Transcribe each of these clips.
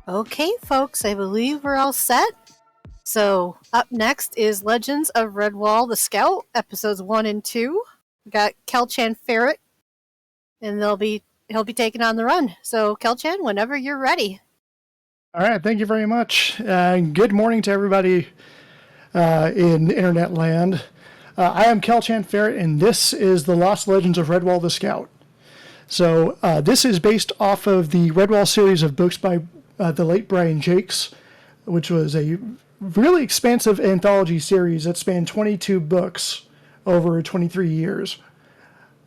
Okay, folks, I believe we're all set. So, up next is Legends of Redwall the Scout, episodes 1 and 2. We got kelchanferret, and he'll be taking on the run. So, Kelchan, whenever you're ready. All right, thank you very much. Good morning to everybody in internet land. I am kelchanferret, and this is the Lost Legends of Redwall the Scout. So this is based off of the Redwall series of books by the late Brian Jakes, which was a really expansive anthology series that spanned 22 books over 23 years.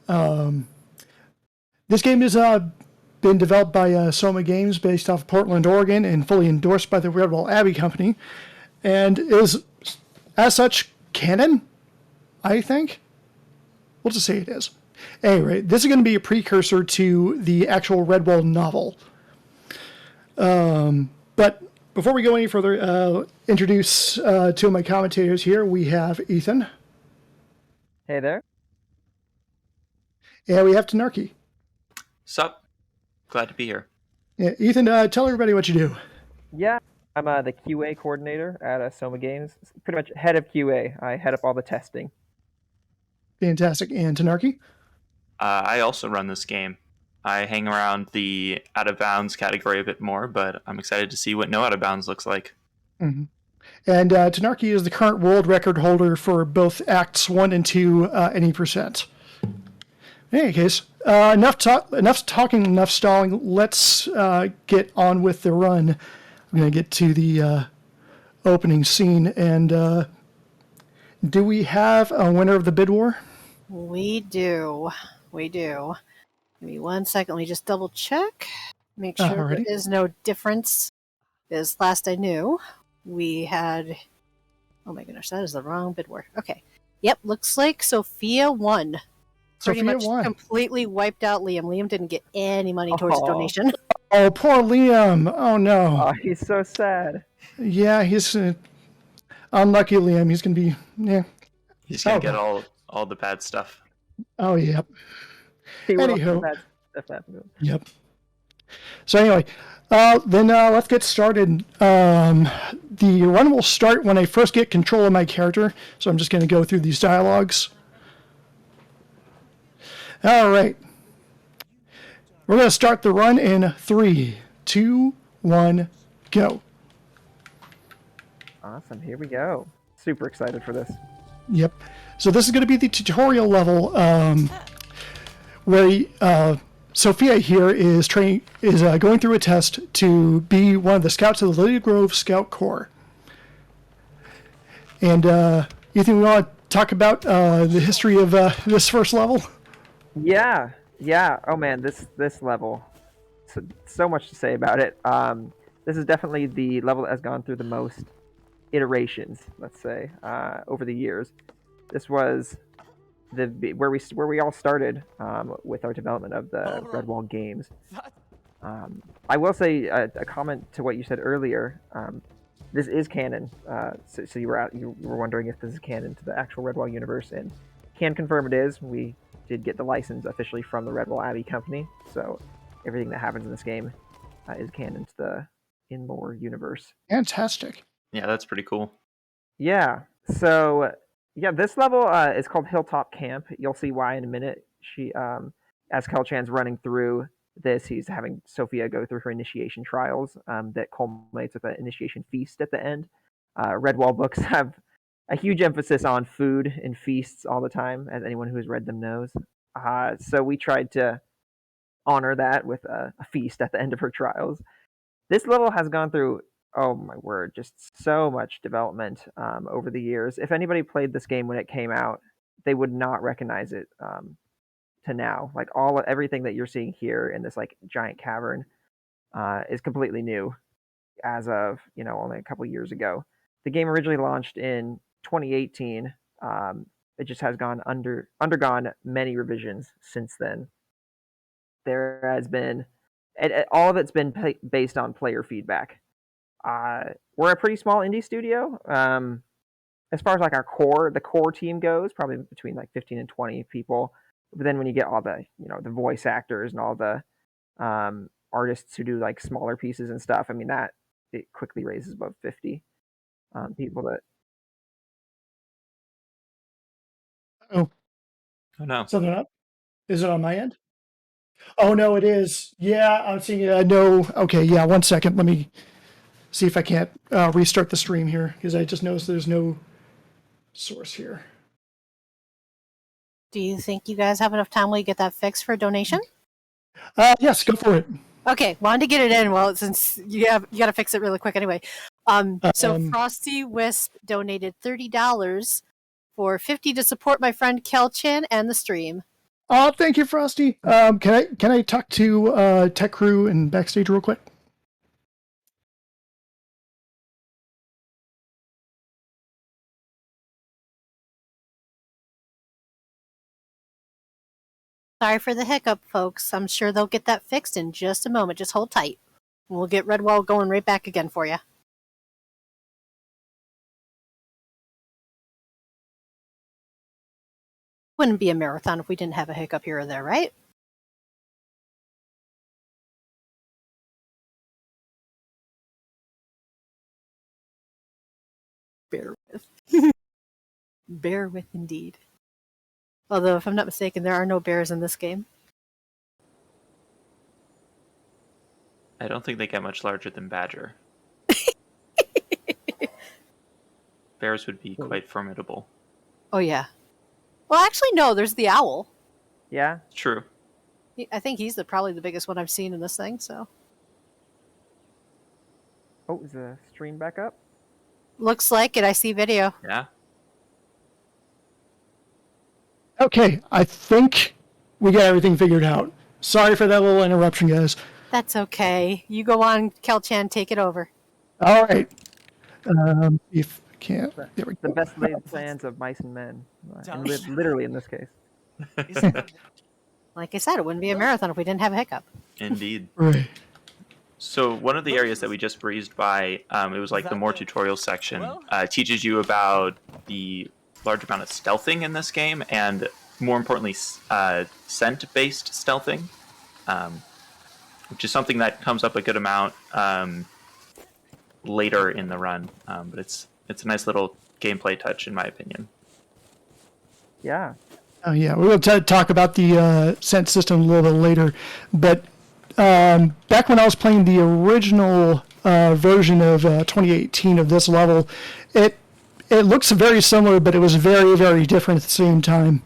This game has been developed by Soma Games based off of Portland, Oregon, and fully endorsed by the Redwall Abbey Company, and is, as such, canon, I think. We'll just say it is. Anyway, this is going to be a precursor to the actual Redwall novel. But before we go any further, introduce two of my commentators here. We have Ethan. Hey there. And we have Tanarki. Sup? Glad to be here. Yeah, Ethan, tell everybody what you do. Yeah, I'm the QA coordinator at Soma Games. Pretty much head of QA. I head up all the testing. Fantastic. And Tanarki? I also run this game. I hang around the out of bounds category a bit more, but I'm excited to see what no out of bounds looks like. Mm-hmm. And Tanarki is the current world record holder for both Acts 1 and 2 any percent. In any case, enough talking, enough stalling. Let's get on with the run. I'm going to get to the opening scene. And do we have a winner of the bid war? We do. Give me 1 second. Let me just double check. Make sure there is no difference. Because last I knew, we had... Oh my goodness, that is the wrong bid war. Okay. Yep, looks like Sophia won. Pretty much completely wiped out Liam. Liam didn't get any money towards the donation. Oh, poor Liam. Oh, no. Oh, he's so sad. Yeah, he's unlucky Liam. He's going to be... Yeah. He's going to get all the bad stuff. Oh, yep. Anywho. Yep. So anyway, then let's get started. The run will start when I first get control of my character. So I'm just going to go through these dialogues. All right. We're going to start the run in 3, 2, 1, go. Awesome. Here we go. Super excited for this. Yep. So this is going to be the tutorial level where Sophia here is going through a test to be one of the scouts of the Lily Grove Scout Corps. And Ethan, we want to talk about the history of this first level? Yeah. Oh man, this level, so much to say about it. This is definitely the level that has gone through the most iterations, let's say, over the years. This was where we all started with our development of the Redwall games. I will say a comment to what you said earlier. This is canon. So you were wondering if this is canon to the actual Redwall universe, and can confirm it is. We did get the license officially from the Redwall Abbey Company, so everything that happens in this game is canon to the in-lore universe. Fantastic. Yeah, that's pretty cool. Yeah. So yeah, this level is called Hilltop Camp. You'll see why in a minute. She, as Kelchan's running through this, he's having Sophia go through her initiation trials that culminates with an initiation feast at the end. Redwall books have a huge emphasis on food and feasts all the time, as anyone who has read them knows. So we tried to honor that with a feast at the end of her trials. This level has gone through, oh my word, just so much development over the years. If anybody played this game when it came out, they would not recognize it to now. Like everything that you're seeing here in this like giant cavern is completely new as of only a couple years ago. The game originally launched in 2018. It just has undergone many revisions since then. There has been all of it's been based on player feedback. We're a pretty small indie studio. As far as like the core team goes, probably between like 15 and 20 people. But then when you get all the the voice actors and all the artists who do like smaller pieces and stuff, I mean that it quickly raises above 50 people that. Oh, no. something up? Is it on my end? Oh no, it is. Yeah, I'm seeing it. No. Okay, yeah. 1 second. Let me see if I can't restart the stream here because I just noticed there's no source here. Do you think you guys have enough time while you get that fixed for a donation? Yes, go for it. Okay, wanted to get it in. Well, since you got to fix it really quick anyway. So Frosty Wisp donated $30 for 50 to support my friend Kelchan and the stream. Oh, thank you, Frosty. Can I talk to Tech Crew and backstage real quick? Sorry for the hiccup, folks. I'm sure they'll get that fixed in just a moment. Just hold tight. We'll get Redwall going right back again for you. Wouldn't be a marathon if we didn't have a hiccup here or there, right? Bear with. Bear with indeed. Although, if I'm not mistaken, there are no bears in this game. I don't think they get much larger than Badger. Bears would be quite formidable. Oh, yeah. Well, actually, no, there's the owl. Yeah? True. I think he's probably the biggest one I've seen in this thing, so. Oh, is the stream back up? Looks like it. I see video. Yeah. Okay, I think we got everything figured out. Sorry for that little interruption, guys. That's okay. You go on, Kelchan, take it over. All right. If I can't, there we go. The best laid plans of mice and men. And literally in this case. Like I said, it wouldn't be a marathon if we didn't have a hiccup. Indeed. Right. So one of the areas that we just breezed by, it was like the more tutorial section, teaches you about the large amount of stealthing in this game, and more importantly, scent-based stealthing, which is something that comes up a good amount later in the run. But it's a nice little gameplay touch, in my opinion. Yeah. Oh yeah, we will talk about the scent system a little bit later, but back when I was playing the original version of 2018 of this level, it looks very similar, but it was very, very different at the same time.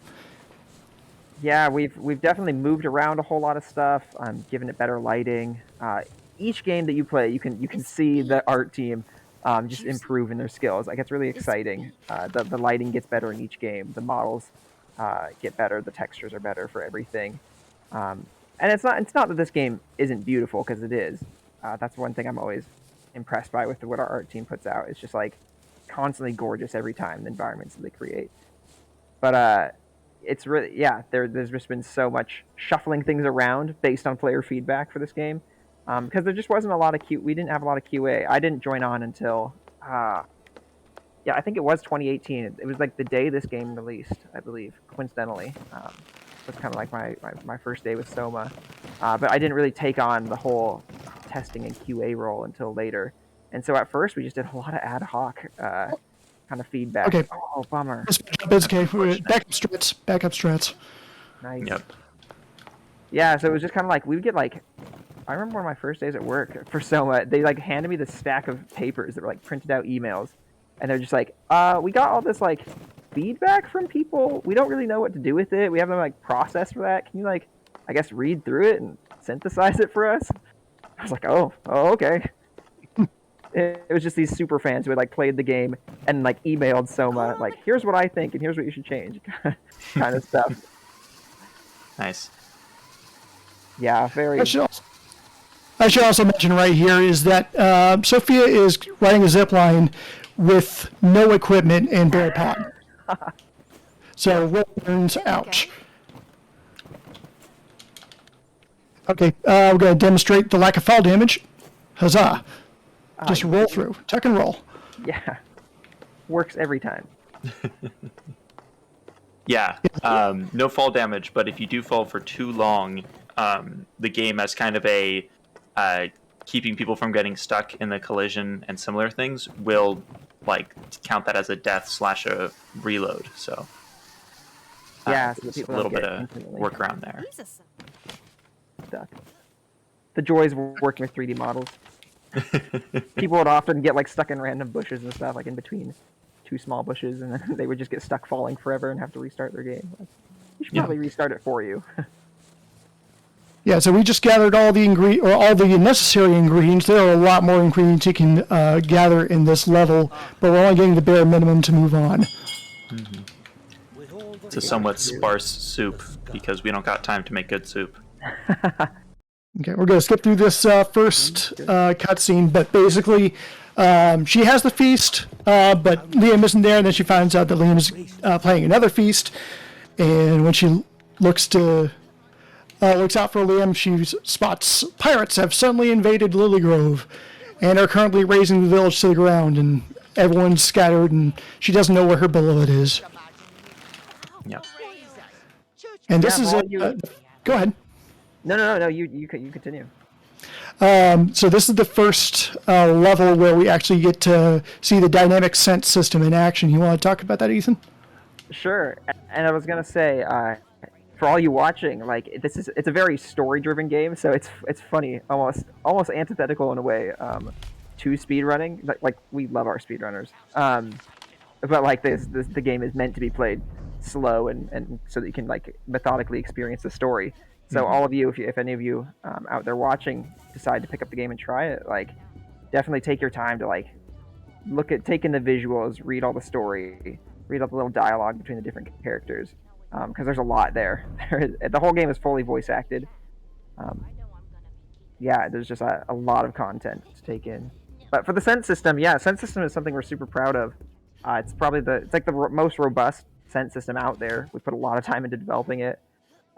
Yeah, we've definitely moved around a whole lot of stuff. Given it better lighting. Each game that you play, you can see the art team just improving their skills. Like, it's really exciting. The lighting gets better in each game. The models get better. The textures are better for everything. And it's not that this game isn't beautiful, because it is. That's one thing I'm always impressed by with what our art team puts out. It's just like constantly gorgeous every time, the environments that they create. But it's really, yeah, there's just been so much shuffling things around based on player feedback for this game, because there just wasn't a lot of we didn't have a lot of QA. I didn't join on until yeah, I think it was 2018. It was like the day this game released, I believe, coincidentally. It was kind of like my first day with Soma, but I didn't really take on the whole testing and QA role until later. And so at first we just did a lot of ad hoc kind of feedback. Okay. Oh, bummer. It's okay. Backup strats. Nice. Yep. Yeah, so it was just kind of like, we would get like, I remember one of my first days at work for Soma, they like handed me this stack of papers that were like printed out emails. And they're just like, we got all this like feedback from people. We don't really know what to do with it. We have no like process for that. Can you like, I guess, read through it and synthesize it for us? I was like, oh, okay. It was just these super fans who had like played the game and like emailed Soma like, here's what I think and here's what you should change, kind of stuff. Nice. Yeah, very. I should also mention right here is that Sophia is riding a zip line with no equipment and bare pod. So Wilburns, ouch. Okay, we're going to demonstrate the lack of fall damage. Huzzah. Just roll through. Tuck and roll. Yeah. Works every time. Yeah. No fall damage, but if you do fall for too long, the game has kind of a keeping people from getting stuck in the collision and similar things will like count that as a death / a reload. So yeah, so there's people a little don't bit get of infinitely workaround there. stuck. The joys of working with 3D models. People would often get like stuck in random bushes and stuff, like in between two small bushes, and then they would just get stuck falling forever and have to restart their game. Like, you should probably restart it for you. Yeah, so we just gathered all the all the necessary ingredients. There are a lot more ingredients you can gather in this level, but we're only getting the bare minimum to move on. It's a somewhat sparse soup because we don't got time to make good soup. Okay, we're going to skip through this first cutscene, but basically, she has the feast, but Liam isn't there, and then she finds out that Liam is playing another feast, and when she looks out for Liam, she spots pirates have suddenly invaded Lily Grove, and are currently razing the village to the ground, and everyone's scattered, and she doesn't know where her beloved is. Yeah. And this is go ahead. No. You continue. So this is the first level where we actually get to see the dynamic sense system in action. You want to talk about that, Ethan? Sure. And I was gonna say, for all you watching, like it's a very story-driven game, so it's funny, almost antithetical in a way to speedrunning. Like we love our speedrunners, but like the game is meant to be played slow and so that you can like methodically experience the story. So all of you, if any of you out there watching decide to pick up the game and try it, like definitely take your time to like take in the visuals, read all the story, read all the little dialogue between the different characters, because there's a lot there. The whole game is fully voice acted. Yeah, there's just a lot of content to take in. But for the sense system, sense system is something we're super proud of. It's probably it's like the most robust sense system out there. We put a lot of time into developing it.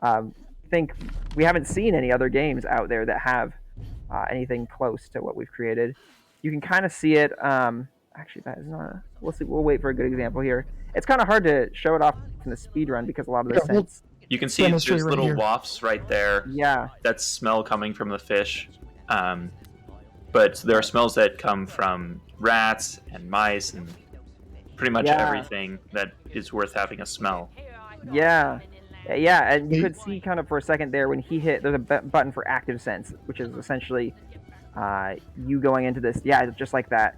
I think we haven't seen any other games out there that have anything close to what we've created. You can kind of see it. Actually, that is not. We'll see. We'll wait for a good example here. It's kind of hard to show it off in the speed run because a lot of the sense. You can see there's little wafts right there. Yeah. That's smell coming from the fish. But there are smells that come from rats and mice and pretty much everything that is worth having a smell. Yeah, and you could see kind of for a second there when he hit, there's a button for active sense, which is essentially you going into this, just like that.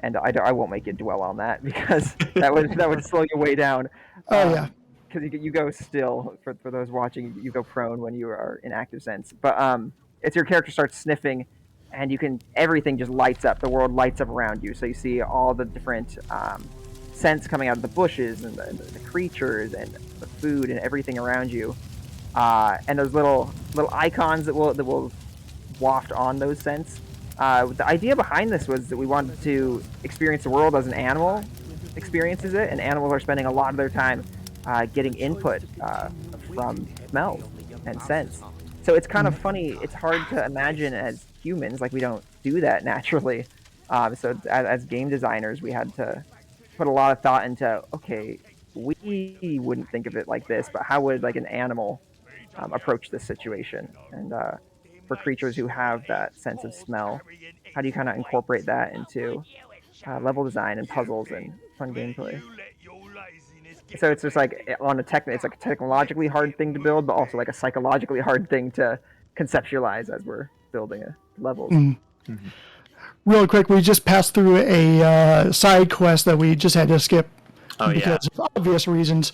And I won't make you dwell on that because that would slow your way down. Yeah. Because you go still, for those watching, you go prone when you are in active sense. But it's your character starts sniffing, and everything just lights up. The world lights up around you. So you see all the different scents coming out of the bushes and the creatures and the food and everything around you. And those little icons that will waft on those scents. The idea behind this was that we wanted to experience the world as an animal experiences it, and animals are spending a lot of their time getting input from smells and scents. So it's kind of funny. It's hard to imagine as humans, like we don't do that naturally. So as game designers, we had to put a lot of thought into, okay, we wouldn't think of it like this, but how would like an animal approach this situation? And for creatures who have that sense of smell, how do you kind of incorporate that into level design and puzzles and fun gameplay? So it's just like it's like a technologically hard thing to build, but also like a psychologically hard thing to conceptualize as we're building levels. Mm-hmm. Real quick, we just passed through a side quest that we just had to skip because of obvious reasons.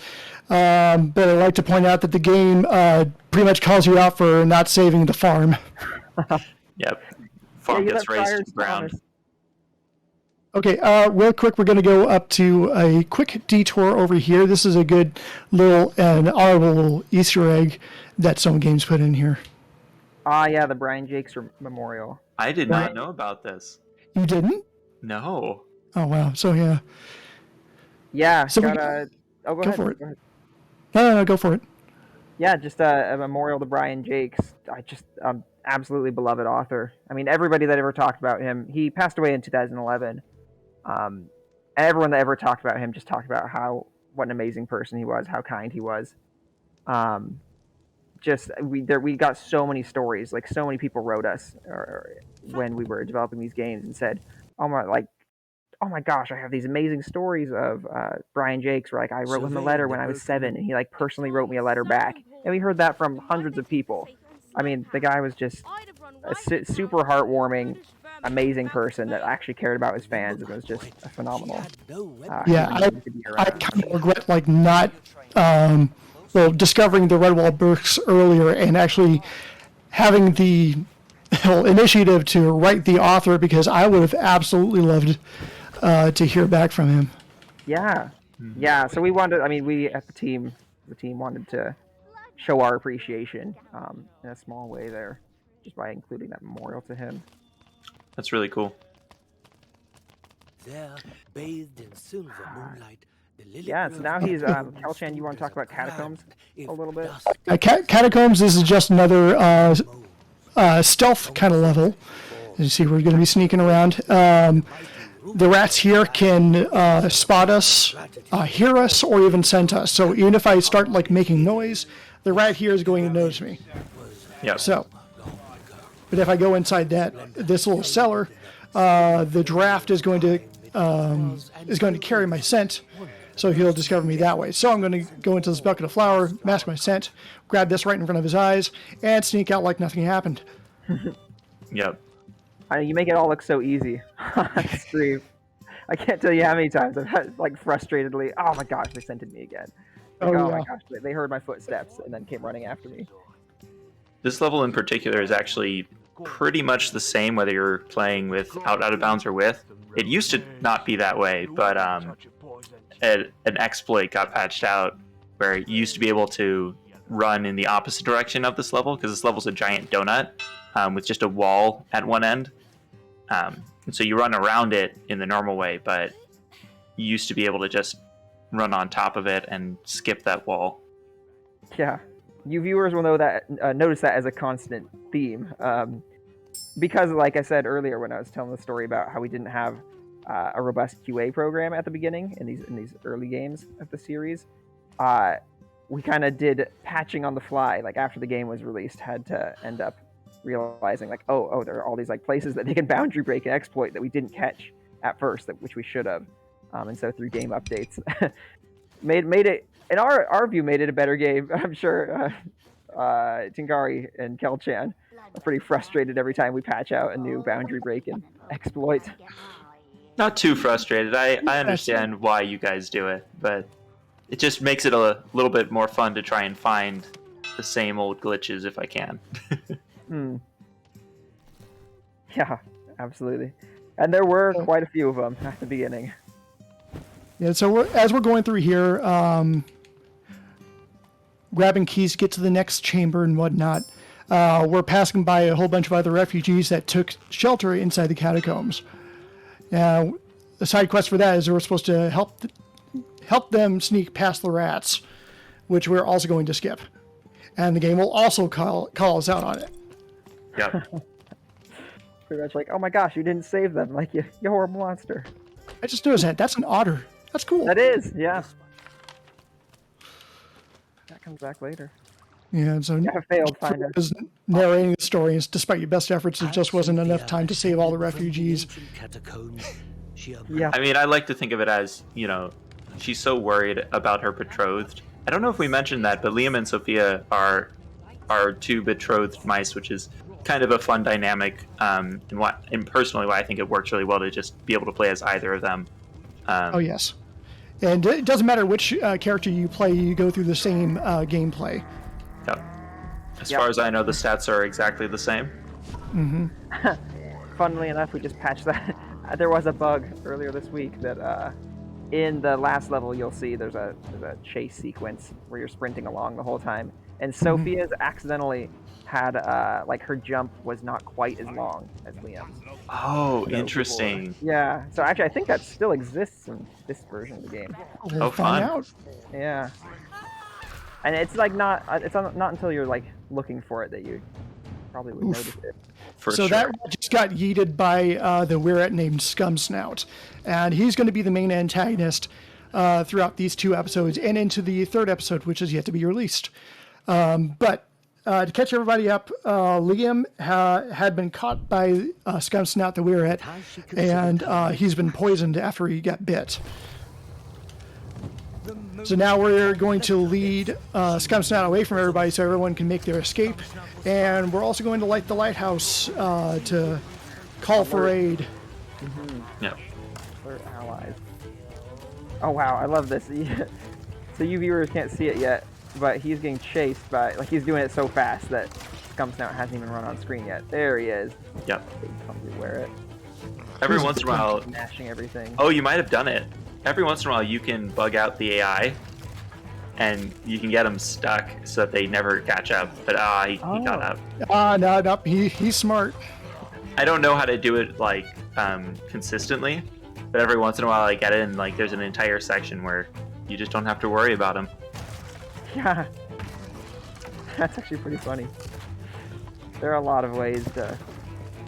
But I'd like to point out that the game pretty much calls you out for not saving the farm. Yep. Farm gets raised to the ground. Okay, real quick, we're going to go up to a quick detour over here. This is a good little and honorable Easter egg that some games put in here. Yeah, the Brian Jakes Memorial. I did not know about this. You didn't? No. Oh, wow. So, yeah. Yeah. So go ahead. For it. No, go for it. Yeah, just a memorial to Brian Jakes. Absolutely beloved author. I mean, everybody that ever talked about him, he passed away in 2011. Everyone that ever talked about him just talked about what an amazing person he was, how kind he was. we got so many stories. Like so many people wrote us when we were developing these games and said, "Oh my gosh, I have these amazing stories of Brian Jakes. Where like I wrote him a letter when I was 7, and he like personally wrote me a letter back." And we heard that from hundreds of people. I mean, the guy was just a super heartwarming, amazing person that actually cared about his fans, and it was just a phenomenal. I kind of regret like not discovering the Redwall books earlier and actually having the initiative to write the author, because I would have absolutely loved to hear back from him. Yeah. So we wanted. I mean, we at the team wanted to show our appreciation in a small way there, just by including that memorial to him. That's really cool. There, bathed in silver moonlight, so now he's Kelchan. You want to talk about Catacombs a little bit? Catacombs. This is just another stealth kind of level. You see, we're going to be sneaking around. The rats here can spot us, hear us, or even scent us. So even if I start like making noise, the rat here is going to notice me. Yeah. So, but if I go inside this little cellar, the draft is going to carry my scent, so he'll discover me that way. So I'm going to go into this bucket of flour, mask my scent, grab this right in front of his eyes, and sneak out like nothing happened. Yep. You make it all look so easy on stream. I can't tell you how many times I've had like frustratedly, oh my gosh, they scented me again. Like, oh my gosh, they heard my footsteps and then came running after me. This level in particular is actually pretty much the same whether you're playing with out of bounds or with. It used to not be that way, but an exploit got patched out where you used to be able to run in the opposite direction of this level, because this level's a giant donut with just a wall at one end. And so you run around it in the normal way, but you used to be able to just run on top of it and skip that wall. Yeah, you viewers will know that, notice that as a constant theme, because, like I said earlier when I was telling the story about how we didn't have a robust QA program at the beginning in these early games of the series, we kind of did patching on the fly. Like after the game was released, had to end up realizing like, oh, there are all these like places that they can boundary break and exploit that we didn't catch at first, which we should have. And so through game updates, made it, in our view, made it a better game. I'm sure Tingari and Kelchan are pretty frustrated every time we patch out a new boundary break and exploit. Not too frustrated. I understand why you guys do it, but it just makes it a little bit more fun to try and find the same old glitches if I can. Yeah, absolutely. And there were quite a few of them at the beginning. Yeah, so as we're going through here, grabbing keys to get to the next chamber and whatnot, we're passing by a whole bunch of other refugees that took shelter inside the catacombs. Now, the side quest for that is we're supposed to help them sneak past the rats, which we're also going to skip. And the game will also call us out on it. Yeah. Pretty much like, oh my gosh, you didn't save them, like you horrible monster. I just noticed that. That's an otter. That's cool. That is, yeah. That comes back later. Yeah, so failed finder. Narrating the story, and despite your best efforts, it just wasn't enough time to save all the refugees. Yeah. I mean, I like to think of it as, she's so worried about her betrothed. I don't know if we mentioned that, but Liam and Sophia are two betrothed mice, which is kind of a fun dynamic, and personally why I think it works really well to just be able to play as either of them. Oh, yes. And it doesn't matter which character you play, you go through the same gameplay. Yep. As far as I know, the stats are exactly the same. Mm-hmm. Funnily enough, we just patched that. There was a bug earlier this week that in the last level you'll see there's a chase sequence where you're sprinting along the whole time. And Sophia's accidentally had like her jump was not quite as long as Liam's. Oh, interesting. Yeah. So actually, I think that still exists in this version of the game. We'll find out. Yeah. And it's like not until you're like looking for it that you probably would notice it. So that just got yeeted by the weird named Scumsnout, and he's going to be the main antagonist throughout these 2 episodes and into the 3rd episode, which is yet to be released. But to catch everybody up, Liam had been caught by Scum Snout that we were at, and he's been poisoned after he got bit. So now we're going to lead Scum Snout away from everybody so everyone can make their escape, and we're also going to light the lighthouse to call for aid. Yeah. We're allies. Oh wow, I love this. So you viewers can't see it yet, but he's getting chased by, like, he's doing it so fast that Scum Snout hasn't even run on screen yet. There he is. Yep. Probably wear it. Every once in a while, Smashing everything. oh, you might have done it. Every once in a while, you can bug out the AI, and you can get them stuck so that they never catch up. But he got out. No, he's smart. I don't know how to do it like consistently, but every once in a while I get it, and like there's an entire section where you just don't have to worry about them. Yeah, that's actually pretty funny. There are a lot of ways to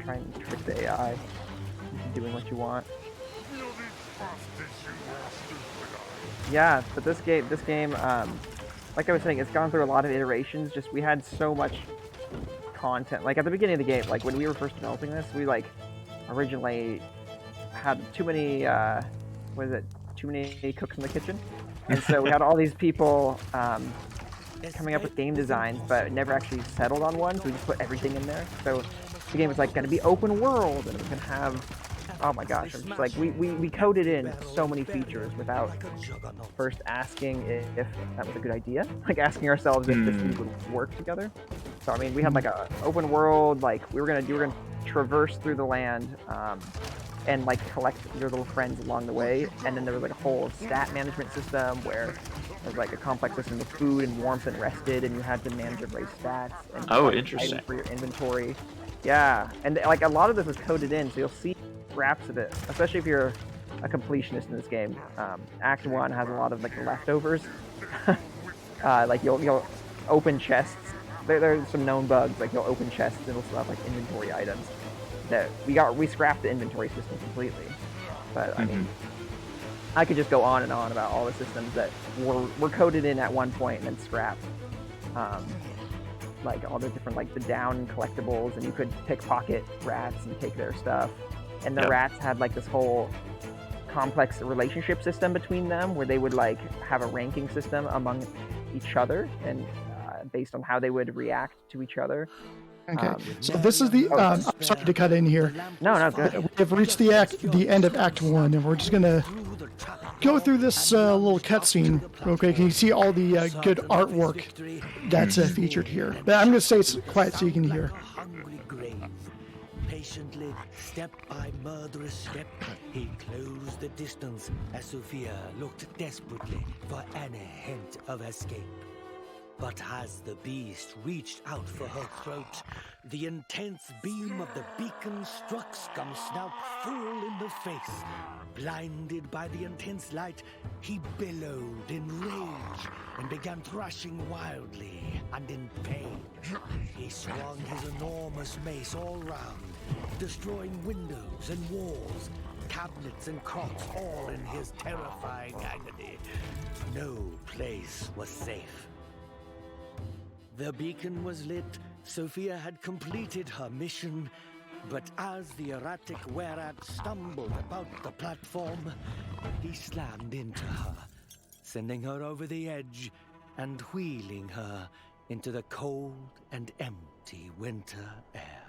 try and trick the AI into doing what you want. Yeah, but this game, like I was saying, it's gone through a lot of iterations. Just we had so much content. Like at the beginning of the game, like when we were first developing this, we like originally had too many, too many cooks in the kitchen, and so we had all these people coming up with game designs, but never actually settled on one. So we just put everything in there. So the game was like going to be open world, and it was going to have. Oh my gosh, I'm just like, we coded in so many features without first asking if that was a good idea. Like asking ourselves if this would work together. So I mean, we had like a open world, like we were gonna traverse through the land and like collect your little friends along the way. And then there was like a whole stat management system where there's like a complex system of food and warmth and rested, and you had to manage everybody's stats and interesting. for your inventory. Yeah, and like a lot of this was coded in, so you'll see scraps of it, especially if you're a completionist in this game. Act 1 has a lot of like leftovers. Like you'll open chests. There's some known bugs, like you'll open chests and it'll still have like inventory items that we scrapped the inventory system completely. But I mean, I could just go on and on about all the systems that were coded in at one point and then scrapped. Like all the different, like the down collectibles, and you could pickpocket rats and take their stuff. And the rats had like this whole complex relationship system between them, where they would like have a ranking system among each other, and based on how they would react to each other. Okay, so this is the. I'm sorry to cut in here. No, good. We've reached the end of Act 1, and we're just gonna go through this little cutscene real quick. And you see all the good artwork that's featured here. But I'm gonna stay quiet so you can hear. Patiently, step by murderous step, he closed the distance as Sophia looked desperately for any hint of escape. But as the beast reached out for her throat, the intense beam of the beacon struck Scum Snout full in the face. Blinded by the intense light, he bellowed in rage and began thrashing wildly and in pain. He swung his enormous mace all round, destroying windows and walls, cabinets and crocks, all in his terrifying agony. No place was safe. The beacon was lit. Sophia had completed her mission, but as the erratic were-rat stumbled about the platform, he slammed into her, sending her over the edge and wheeling her into the cold and empty winter air.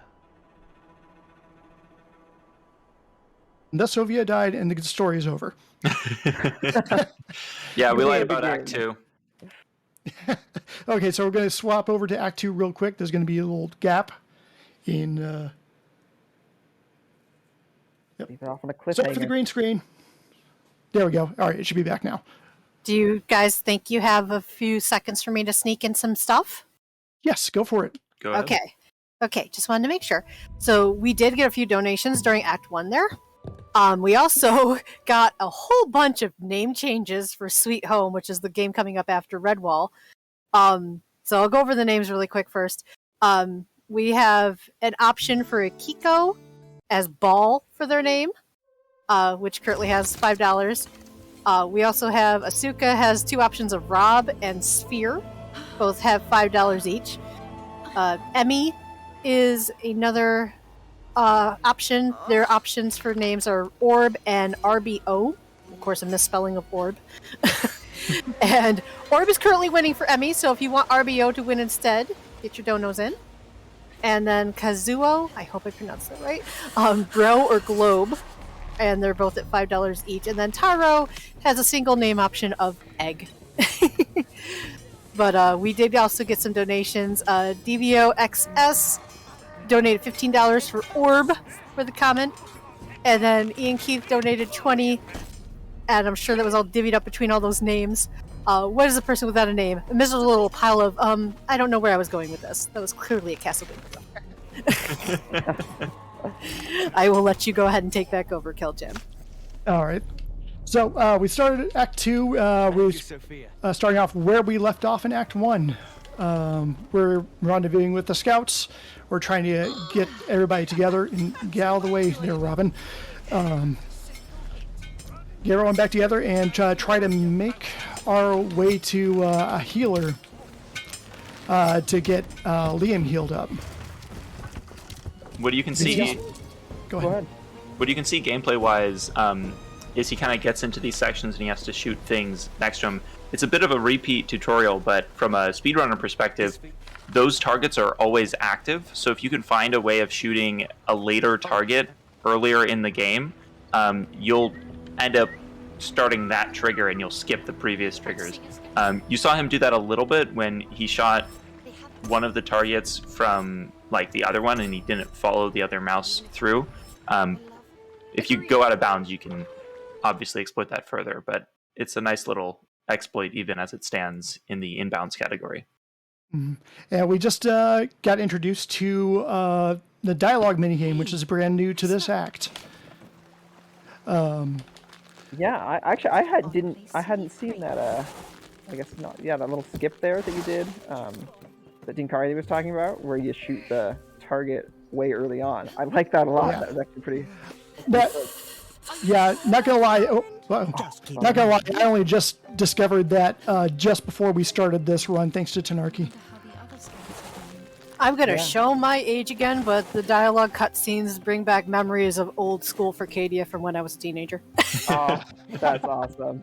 And thus Sophia died, and the story is over. Yeah, we lied about Act 2. Okay, so we're going to swap over to Act 2 real quick. There's going to be a little gap in... Leave it off on a cliffhanger. Sorry for the green screen. There we go. All right, it should be back now. Do you guys think you have a few seconds for me to sneak in some stuff? Yes, go for it. Go ahead. Okay, just wanted to make sure. So we did get a few donations during Act 1 there. We also got a whole bunch of name changes for Sweet Home, which is the game coming up after Redwall. So I'll go over the names really quick first. We have an option for Akiko as Ball for their name, which currently has $5. We also have Asuka has two options of Rob and Sphere. Both have $5 each. Emmy is another option. Their options for names are Orb and RBO. Of course, a misspelling of Orb. And Orb is currently winning for Emmy, so if you want RBO to win instead, get your donos in. And then Kazuo, I hope I pronounced that right, Bro or Globe, and they're both at $5 each. And then Taro has a single name option of Egg. But we did also get some donations. DVO XS donated $15 for Orb for the comment. And then Ian Keith donated $20, and I'm sure that was all divvied up between all those names. What is a person without a name? A miserable little pile of, I don't know where I was going with this. That was clearly a Castlevania. I will let you go ahead and take back over, Kelchan. All right. So we started Act 2. We're starting off where we left off in Act 1. We're rendezvousing with the scouts. We're trying to get everybody together and get out of the way there, Robin. Get everyone back together and try to make our way to a healer to get Liam healed up. What you can see... Go ahead. What you can see gameplay-wise is he kind of gets into these sections and he has to shoot things next to him. It's a bit of a repeat tutorial, but from a speedrunner perspective, those targets are always active. So if you can find a way of shooting a later target earlier in the game, you'll end up starting that trigger and you'll skip the previous triggers. You saw him do that a little bit when he shot one of the targets from like the other one and he didn't follow the other mouse through. If you go out of bounds, you can obviously exploit that further, but it's a nice little exploit even as it stands in the inbounds category. Mm-hmm. And we just got introduced to the dialogue minigame, which is brand new to this act. Yeah, I hadn't seen that. I guess not. Yeah, that little skip there that you did, that Dinkari was talking about, where you shoot the target way early on. I like that a lot. Yeah. That was actually pretty. Yeah, not gonna lie. Not gonna lie. I only just discovered that just before we started this run, thanks to Tanarki. I'm gonna show my age again, but the dialogue cutscenes bring back memories of old school Forcadia from when I was a teenager. Oh, that's awesome.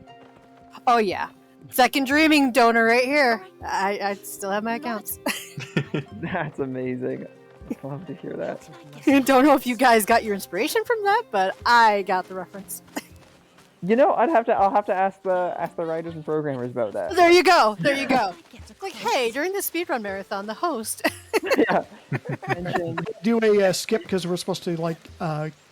Oh yeah, second dreaming donor right here. I still have my accounts. That's amazing. I love to hear that. Don't know if you guys got your inspiration from that, but I got the reference. You know, I'll have to ask the writers and programmers about that. There you go. There you go. Like, hey, during the speedrun marathon, the host. Yeah. Do a skip because we're supposed to like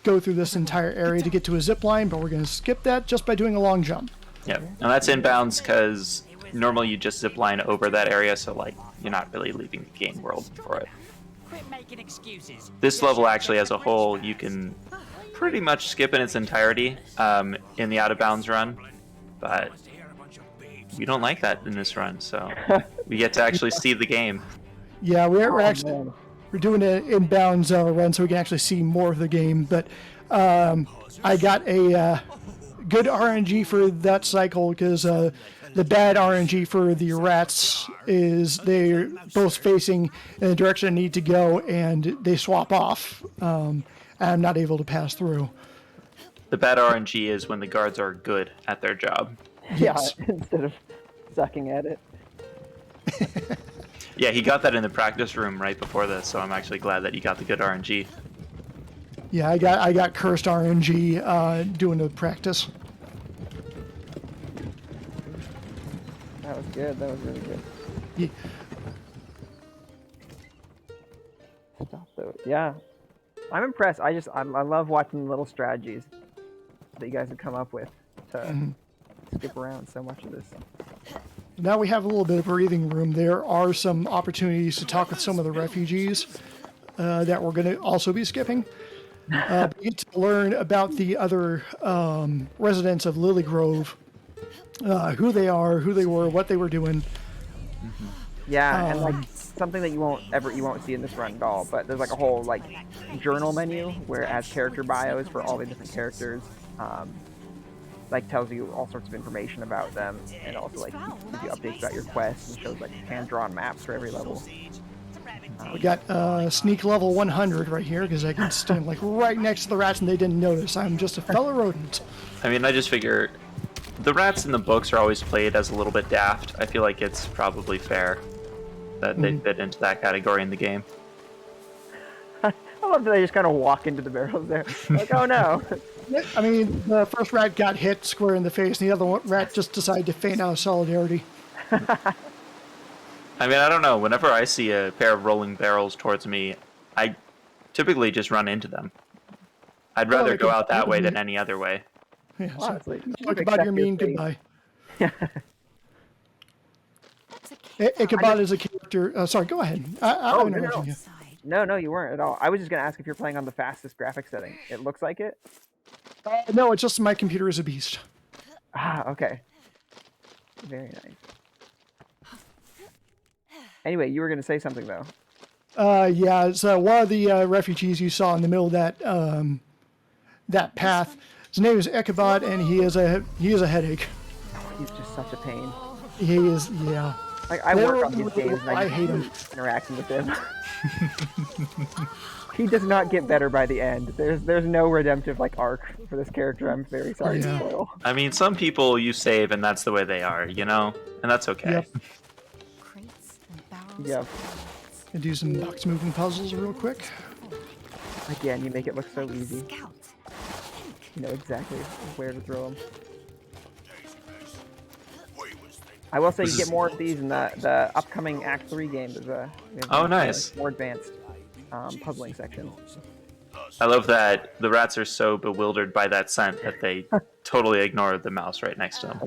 go through this entire area to get to a zip line, but we're going to skip that just by doing a long jump. Yeah, and that's inbounds because normally you just zip line over that area, so like you're not really leaving the game world for it. Quit making excuses. This level actually as a whole, you can pretty much skip in its entirety in the out of bounds run, but we don't like that in this run, so we get to actually see the game. Yeah, we're doing an inbounds run so we can actually see more of the game, but I got a good RNG for that cycle because the bad RNG for the rats is they're both facing in the direction I need to go and they swap off. I'm not able to pass through. The bad RNG is when the guards are good at their job. Yes. Yeah, instead of sucking at it. Yeah, he got that in the practice room right before this, so I'm actually glad that he got the good RNG. Yeah, I got cursed RNG doing the practice. That was good. That was really good. Yeah. Stop though. Yeah. I'm impressed. I love watching the little strategies that you guys have come up with to skip around so much of this. Now we have a little bit of breathing room. There are some opportunities to talk with some of the refugees that we're going to also be skipping. We get to learn about the other residents of Lily Grove, who they are, who they were, what they were doing. Yeah, and like something that you won't see in this run at all. But there's like a whole like journal menu where it has character bios for all the different characters. Like tells you all sorts of information about them, and also like gives you updates about your quests and shows like hand-drawn maps for every level. We got sneak level 100 right here because I can stand like right next to the rats and they didn't notice. I'm just a fellow rodent. I mean, I just figure the rats in the books are always played as a little bit daft. I feel like it's probably fair that they fit into that category in the game. I love that they just kind of walk into the barrels there. Like, oh no. I mean, the first rat got hit square in the face, and the other rat just decided to faint out of solidarity. I mean, I don't know. Whenever I see a pair of rolling barrels towards me, I typically just run into them. I'd rather go out that way than any other way. Yeah, Honestly, so, talk about your mean goodbye. Ichabod is a character. Sorry, go ahead. I'm interrupting you. No, you weren't at all. I was just going to ask if you're playing on the fastest graphic setting. It looks like it. No, it's just my computer is a beast. Ah, okay. Very nice. Anyway, you were going to say something, though. Yeah, so one of the refugees you saw in the middle of that path, his name is Ichabod, and he is a headache. He's just such a pain. He is, yeah. Like, I work on these games, and I hate him. Interacting with him. He does not get better by the end. There's no redemptive arc for this character. I'm very sorry to spoil. I mean, some people you save, and that's the way they are, you know, and that's okay. Yep. Yep. Gonna do some box moving puzzles real quick. Again, you make it look so easy. You know exactly where to throw them. I will say you get more of these in the upcoming Act 3 game. There's nice. More advanced puzzling section. I love that the rats are so bewildered by that scent that they totally ignore the mouse right next to them.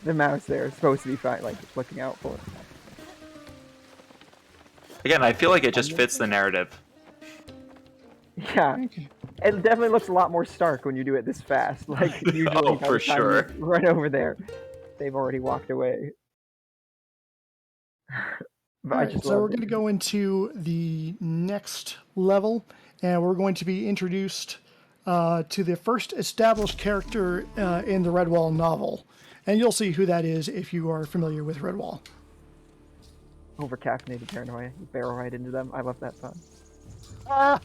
The mouse there is supposed to be fine, looking out for it. Again, I feel like it just fits the narrative. Yeah. It definitely looks a lot more stark when you do it this fast. Usually oh, for sure. Run over there. They've already walked away. Alright, so we're going to go into the next level, and we're going to be introduced to the first established character in the Redwall novel. And you'll see who that is if you are familiar with Redwall. Over-caffeinated paranoia. You barrel right into them. I love that fun. Oh,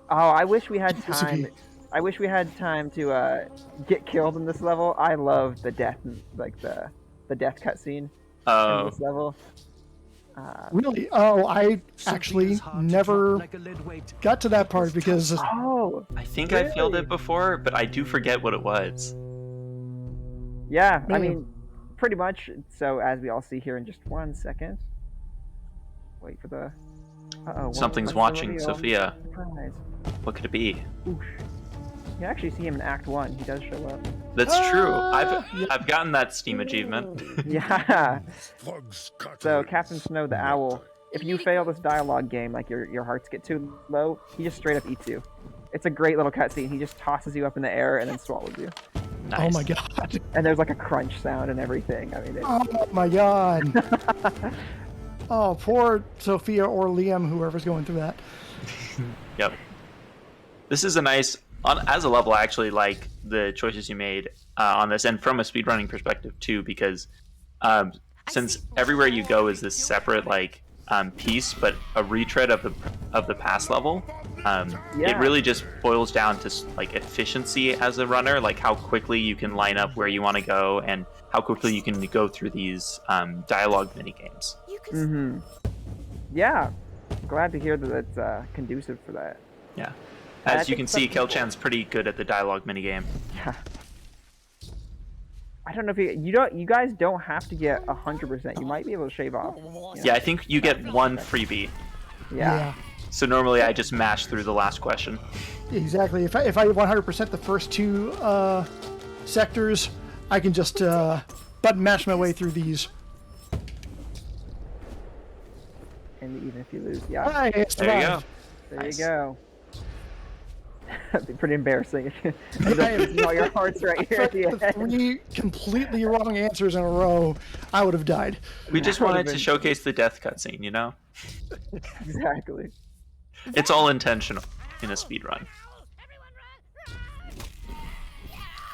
I wish we had time. I wish we had time to get killed in this level. I love the death, the death cutscene in this level. Really? Oh, I actually never got to that part because... Oh! I think I failed it before, but I do forget what it was. Yeah, I mean, pretty much. So, as we all see here in just 1 second. Wait for the... Uh-oh. Something's watching Sophia. Surprise. What could it be? Oosh. You actually see him in Act 1. He does show up. That's true. I've gotten that Steam achievement. Yeah. So Captain Snow the Owl, if you fail this dialogue game, your hearts get too low, he just straight up eats you. It's a great little cutscene. He just tosses you up in the air and then swallows you. Nice. Oh my god. And there's a crunch sound and everything. I mean, oh my god. Oh, poor Sophia or Liam, whoever's going through that. Yep. This is a nice... as a level, I actually like the choices you made on this, and from a speedrunning perspective too, because since everywhere you go is this separate piece, but a retread of the past level, it really just boils down to efficiency as a runner, how quickly you can line up where you want to go, and how quickly you can go through these dialogue mini games. Mm-hmm. Yeah, glad to hear that it's conducive for that. Yeah. As you can see, Kelchan's pretty good at the dialogue minigame. Yeah. I don't know if you guys don't have to get 100%. You might be able to shave off. Yeah, I think you get one freebie. Yeah. So normally I just mash through the last question. Exactly. If I 100% the first two sectors, I can just button mash my way through these. And even if you lose, yeah. Hi, there you go. There Nice. you go. That'd be pretty embarrassing if you don't all your hearts right here at the end. 3 completely wrong answers in a row, I would have died. We just wanted to showcase the death cutscene, you know? Exactly. It's all intentional in a speedrun.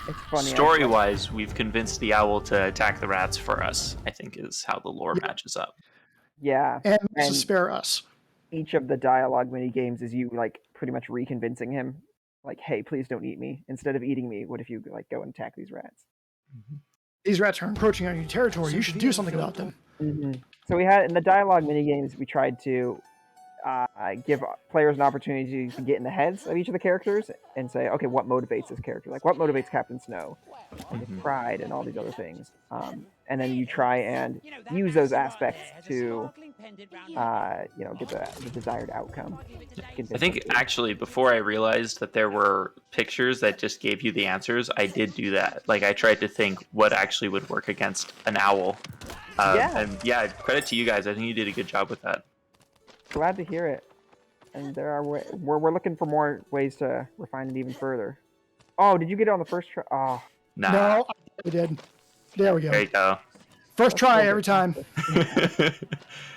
It's funny. Story-wise, we've convinced the owl to attack the rats for us, I think is how the lore matches up. Yeah. And to spare us. Each of the dialogue mini games is you like pretty much reconvincing him, like, "Hey, please don't eat me. Instead of eating me, what if you like go and attack these rats?" These rats are encroaching on your territory. You should do something about them. So we had in the dialogue mini games, we tried to give players an opportunity to get in the heads of each of the characters and say, okay, what motivates this character? Like, what motivates Captain Snow? And pride and all these other things. And then you try and use those aspects to, get the desired outcome. I think actually before I realized that there were pictures that just gave you the answers, I did do that. Like I tried to think what actually would work against an owl. And yeah, credit to you guys. I think you did a good job with that. Glad to hear it. And there are we're looking for more ways to refine it even further. Oh, did you get it on the first try? Oh, nah. No, I did. There we go. There you go. First try every time.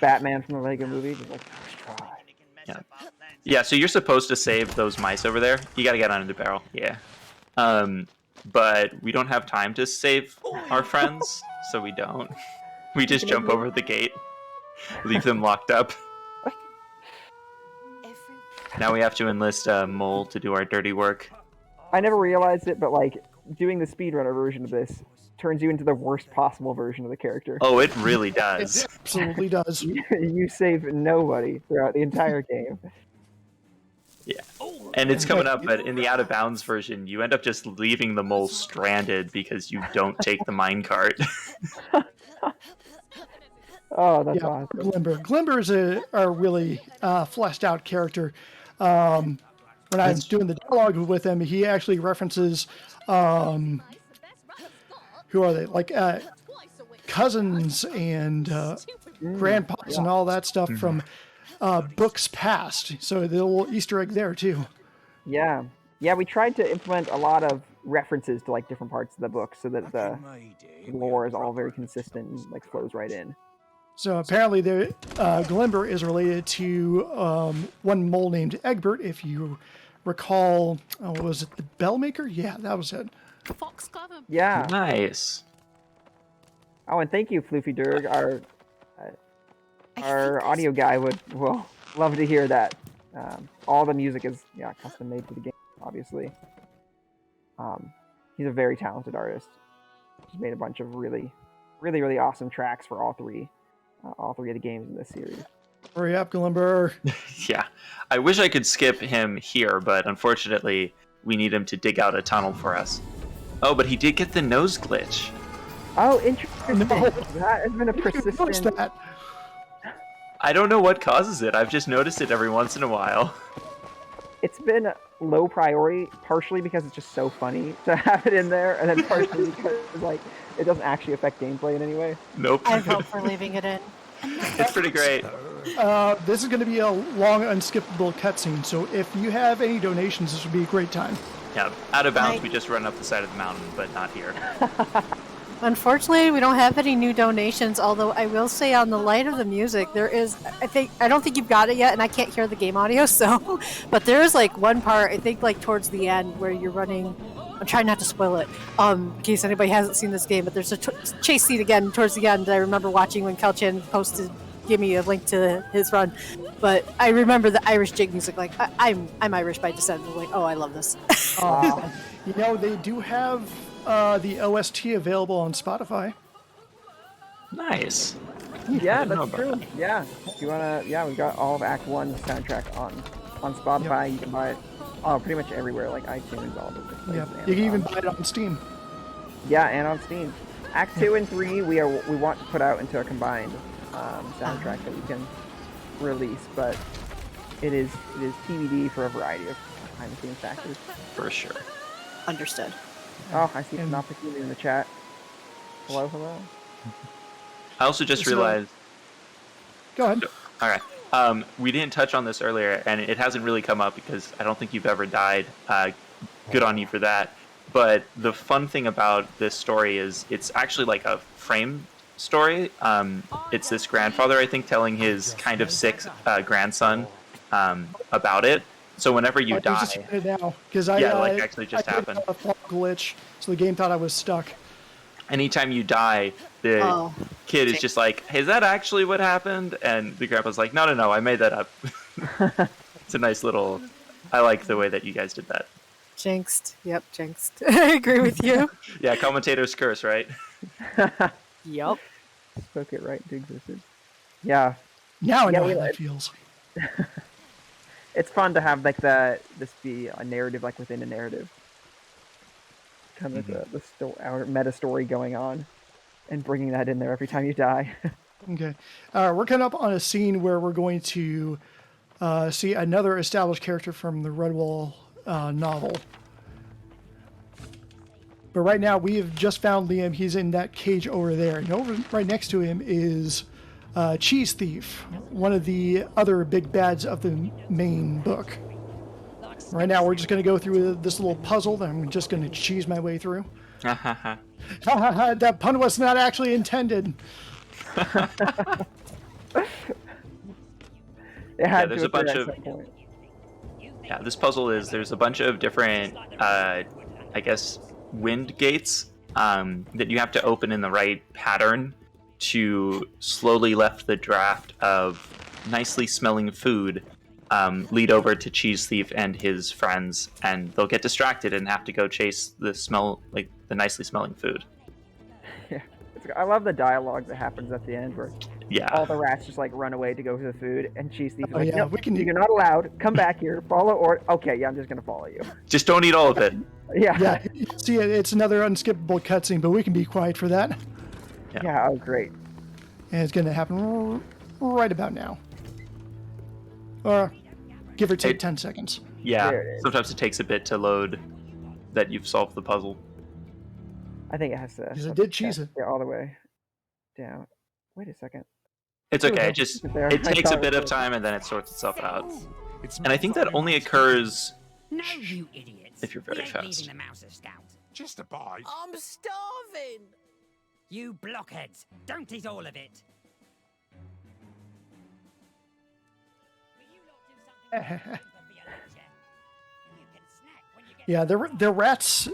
Batman from the Lego movie, just like first try. Yeah. So you're supposed to save those mice over there. You got to get under the barrel. Yeah. But we don't have time to save our friends, so we don't. We just jump over the gate, leave them locked up. Now we have to enlist a mole to do our dirty work. I never realized it, but like doing the speedrunner version of this turns you into the worst possible version of the character. Oh, it really does. It absolutely does. You save nobody throughout the entire game. Yeah. And it's coming up, but in the out of bounds version, you end up just leaving the mole stranded because you don't take the minecart. Oh, that's awesome. Glimber is a really fleshed out character. When I was doing the dialogue with him, he actually references, who are they? Like cousins and grandpas and all that stuff from books past. So the little Easter egg there too. Yeah. Yeah, we tried to implement a lot of references to like different parts of the book so that the lore is all very consistent and like flows right in. So apparently, the Glimber is related to one mole named Egbert. If you recall, was it the Bellmaker? Yeah, that was it. Yeah. Nice. Oh, and thank you, Floofy Durg. Our audio guy will love to hear that. All the music is custom made for the game, obviously. He's a very talented artist. He's made a bunch of really, really, really awesome tracks for all three of the games in this series. Hurry up, Glimber. Yeah. I wish I could skip him here, but unfortunately, we need him to dig out a tunnel for us. Oh, but he did get the nose glitch. Oh, interesting. No. That has been a persistent... That. I don't know what causes it. I've just noticed it every once in a while. It's been low priority, partially because it's just so funny to have it in there, and then partially because like it doesn't actually affect gameplay in any way. Nope. I vote for leaving it in. It's pretty great. This is going to be a long, unskippable cutscene, so if you have any donations, this would be a great time. Yeah, out of bounds, we just run up the side of the mountain, but not here. Unfortunately, we don't have any new donations, although I will say on the light of the music, there is, I don't think you've got it yet, and I can't hear the game audio, so, but there is like one part, I think like towards the end, where you're running, I'm trying not to spoil it, in case anybody hasn't seen this game, but there's a chase scene again towards the end. I remember watching when Kelchan gave me a link to his run, but I remember the Irish jig music, like, I'm Irish by descent, I'm like, oh, I love this. They do have the OST available on Spotify. Nice. Yeah, that's true. That. Yeah, if you wanna, we got all of Act 1 soundtrack on Spotify. Yep. You can buy it pretty much everywhere, like iTunes, all those places. Yeah, you can even buy it on Steam. Yeah, and on Steam. Act 2 and 3 we want to put out into a combined soundtrack that we can release, but it is TBD for a variety of behind-the-scenes factors. For sure. Understood. Oh, I see Panopticini in the chat. Hello. I also just realized... Go ahead. All right. We didn't touch on this earlier, and it hasn't really come up because I don't think you've ever died. Good on you for that. But the fun thing about this story is it's actually like a frame story. It's this grandfather, I think, telling his kind of sick grandson about it. So whenever you die, just it now because actually just happened. A fault glitch, so the game thought I was stuck. Anytime you die, the kid is just like, "Hey, is that actually what happened?" And the grandpa's like, "No, I made that up." It's a nice little. I like the way that you guys did that. Jinxed. Yep, jinxed. I agree with you. Yeah, commentator's curse, right? Yep. Spoke it right into existence. Yeah. Now I know how that feels. It's fun to have like this be a narrative like within a narrative. Kind of the meta story going on, and bringing that in there every time you die. Okay, we're coming up on a scene where we're going to see another established character from the Redwall novel. But right now we have just found Liam. He's in that cage over there, and over right next to him is Cheese Thief, one of the other big bads of the main book. Right now, we're just going to go through this little puzzle that I'm just going to cheese my way through. That pun was not actually intended. There's a bunch of... Yeah, this puzzle is... There's a bunch of different, I guess, wind gates that you have to open in the right pattern to slowly let the draft of nicely smelling food lead over to Cheese Thief and his friends, and they'll get distracted and have to go chase the nicely smelling food. Yeah, I love the dialogue that happens at the end where all the rats just like run away to go for the food, and Cheese Thief is like, "No, you're not allowed. Come back here. Follow or okay, yeah, I'm just gonna follow you. Just don't eat all of it." Yeah. See, it's another unskippable cutscene, but we can be quiet for that. Yeah. Oh, great. And it's gonna happen right about now. Or give or take 10 seconds. Yeah, sometimes it takes a bit to load that you've solved the puzzle. I think it has to. Because it did cheese it. Yeah, all the way down. Wait a second. It's okay. It takes a bit of time and then it sorts itself out. And I think that only occurs you idiots. if you're very fast. Eating the mouse scout. Just a bite. I'm starving. You blockheads! Don't eat all of it. Yeah, the rats.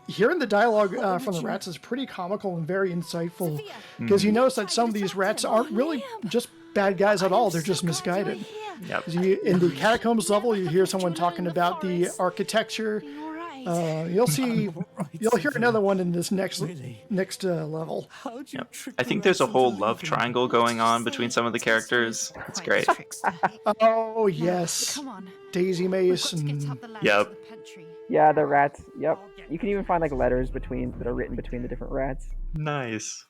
Hearing the dialogue from the rats is pretty comical and very insightful, because you notice that some of these rats aren't really just bad guys at all; they're just misguided. Yep. In the catacombs level, you hear someone talking about the architecture. You'll hear another one in this next level. Yep. I think there's a whole love triangle going on between some of the characters. It's great. Oh yes, Daisy Mace and yep. Yeah, the rats. Yep. You can even find like letters that are written between the different rats. Nice.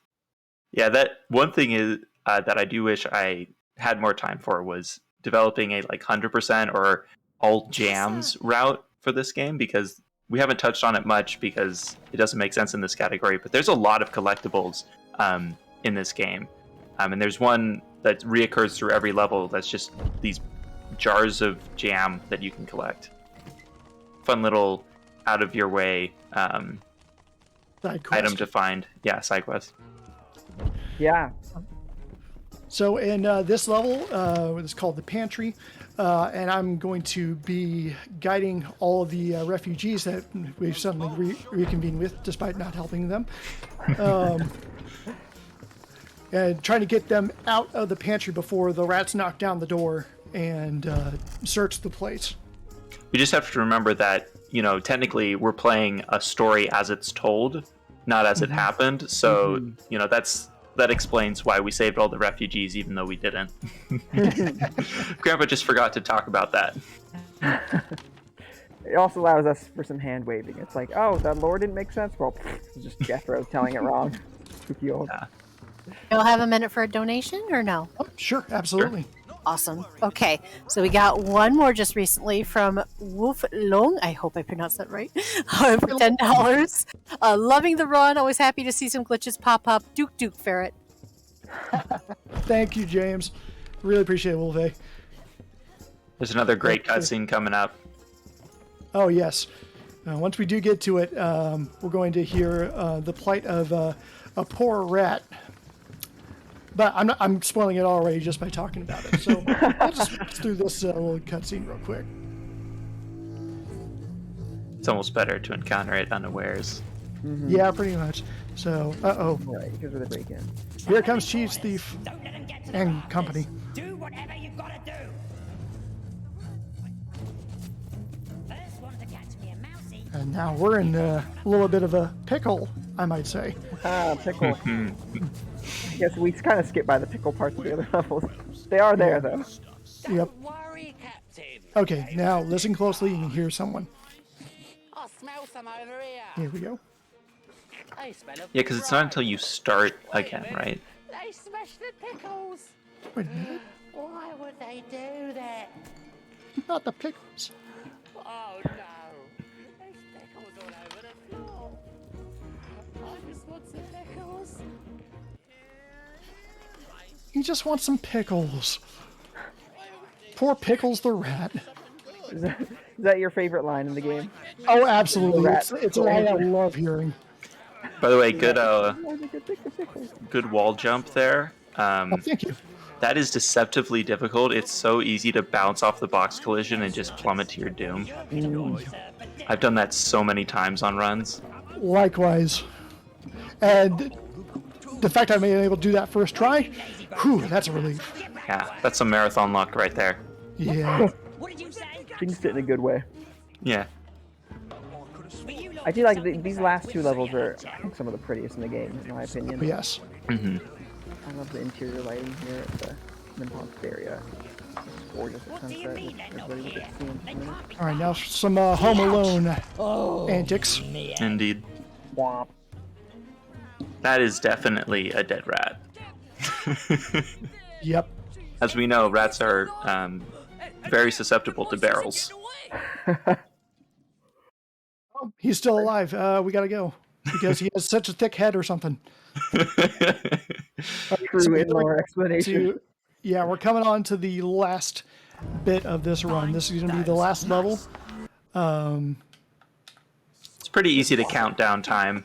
Yeah, that one thing is that I do wish I had more time for was developing a 100% or all jams route for this game, because we haven't touched on it much because it doesn't make sense in this category, but there's a lot of collectibles in this game. And there's one that reoccurs through every level that's just these jars of jam that you can collect. Fun little out-of-your-way item to find. Yeah, side quest. Yeah. So in this level, it's called the Pantry, and I'm going to be guiding all of the refugees that we've suddenly reconvened with, despite not helping them, and trying to get them out of the pantry before the rats knock down the door and search the place. We just have to remember that, technically we're playing a story as it's told, not as it happened. So, that explains why we saved all the refugees, even though we didn't. Grandpa just forgot to talk about that. It also allows us for some hand waving. It's like, oh, that lore didn't make sense. Well, it's just Jethro telling it wrong. Yeah. You'll have a minute for a donation or no? Oh, sure, absolutely. Sure. Awesome. Okay, so we got one more just recently from Wolf Long. I hope I pronounced that right. For $10. Loving the run. Always happy to see some glitches pop up. Duke Ferret. Thank you, James. Really appreciate it, Wolf. There's another great cutscene coming up. Oh, yes. Once we do get to it, we're going to hear the plight of a poor rat But I'm spoiling it already just by talking about it. So we'll just switch through this little cutscene real quick. It's almost better to encounter it unawares. Mm-hmm. Yeah, pretty much. So, All right, here's where they break in. Here comes Chief's Thief Don't let them get to the and heart of company. this. Do whatever you've got to do. First one to catch me a mousey. And now we're in a little bit of a pickle, I might say. Pickle. Yes, we kind of skip by the pickle parts of the other levels. They are there, though. Yep. Worry, Captain. Okay, now listen closely and hear someone. I smell some over here. Here we go. I smell of Yeah, because it's not until you start again, right? They smashed the pickles. Wait a minute. Why would they do that? Not the pickles. Oh no. There's pickles all over the floor. I just want some pickles. He just wants some pickles. Poor Pickles the rat. Is that your favorite line in the game? Oh, absolutely. Rat. It's a line I love hearing. By the way, good Why did you pick the pickles? good wall jump there. Oh, thank you. That is deceptively difficult. It's so easy to bounce off the box collision and just plummet to your doom. I've done that so many times on runs. Likewise. And the fact I've been able to do that first try, whew, that's a relief. Yeah, that's some marathon luck right there. Yeah. What did you say? Jinxed it in a good way. Yeah. I feel like these last two levels are, I think, some of the prettiest in the game, in my opinion. Yes. hmm I love the interior lighting here at the Nimponsk area. It's gorgeous at sunset. Everybody will get to see in just a minute. All right, now some Home Alone antics. Indeed. Womp. That is definitely a dead rat. Yep. As we know, rats are very susceptible to barrels. Oh, he's still alive. We gotta go because he has such a thick head or something. True in-lore explanation. Yeah, we're coming on to the last bit of this run. This is going to be the last level. It's pretty easy to count down time,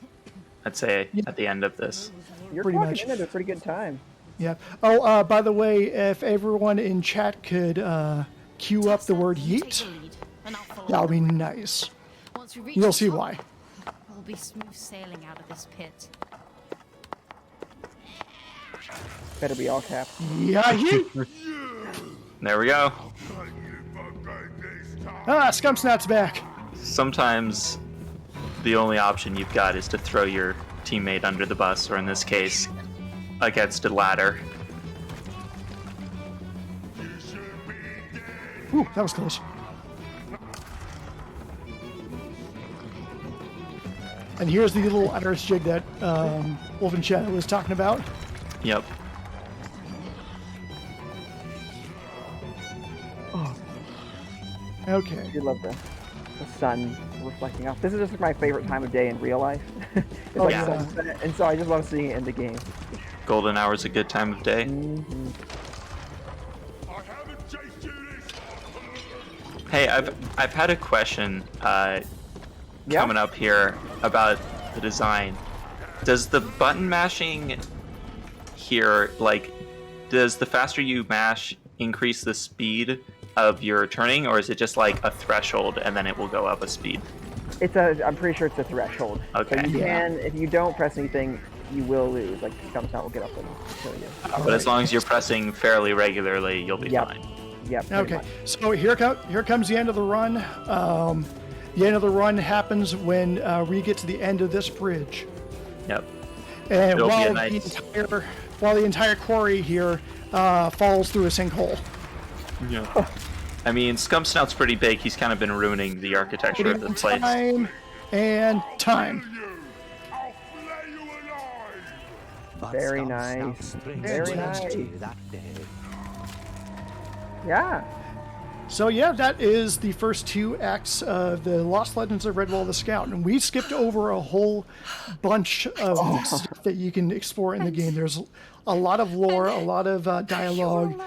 I'd say, at the end of this. You're pretty clocking much. in at a pretty good time. Yeah. Oh, by the way, if everyone in chat could cue up the word yeet, that would be nice. Once we reach You'll the see top, why. We'll be smooth sailing out of this pit. Better be all caps. Yeah, yeet! There we go. Scumsnat's back. Sometimes the only option you've got is to throw your teammate under the bus, or in this case, against a ladder. Ooh, that was close. And here's the little Irish jig that Wolf and Chat was talking about. Yep. Okay. I do love the sun reflecting off. This is just my favorite time of day in real life. It's Oh, like yeah. sunset, and so I just love seeing it in the game. Golden hour's a good time of day. Hey, I've had a question coming up here about the design. Does the button mashing here, like, does the faster you mash increase the speed of your turning, or is it just like a threshold and then it will go up a speed? I'm pretty sure it's a threshold. Okay. So you can, if you don't press anything, you will lose. Like, Scumsnat will get up and kill you. But as long as you're pressing fairly regularly, you'll be Yep. fine. Yep. pretty Okay, much. so here comes the end of the run. The end of the run happens when we get to the end of this bridge. Yep. And It'll be while a nice- the entire quarry here falls through a sinkhole. Yeah. I mean, Scumsnout's pretty big. He's kind of been ruining the architecture of this place. Time and time. But Very Scum nice. Snout brings Very tragedy nice. that day. Yeah. So yeah, that is the first two acts of the Lost Legends of Redwall the Scout, and we skipped over a whole bunch of stuff that you can explore in the game. There's a lot of lore, a lot of dialogue,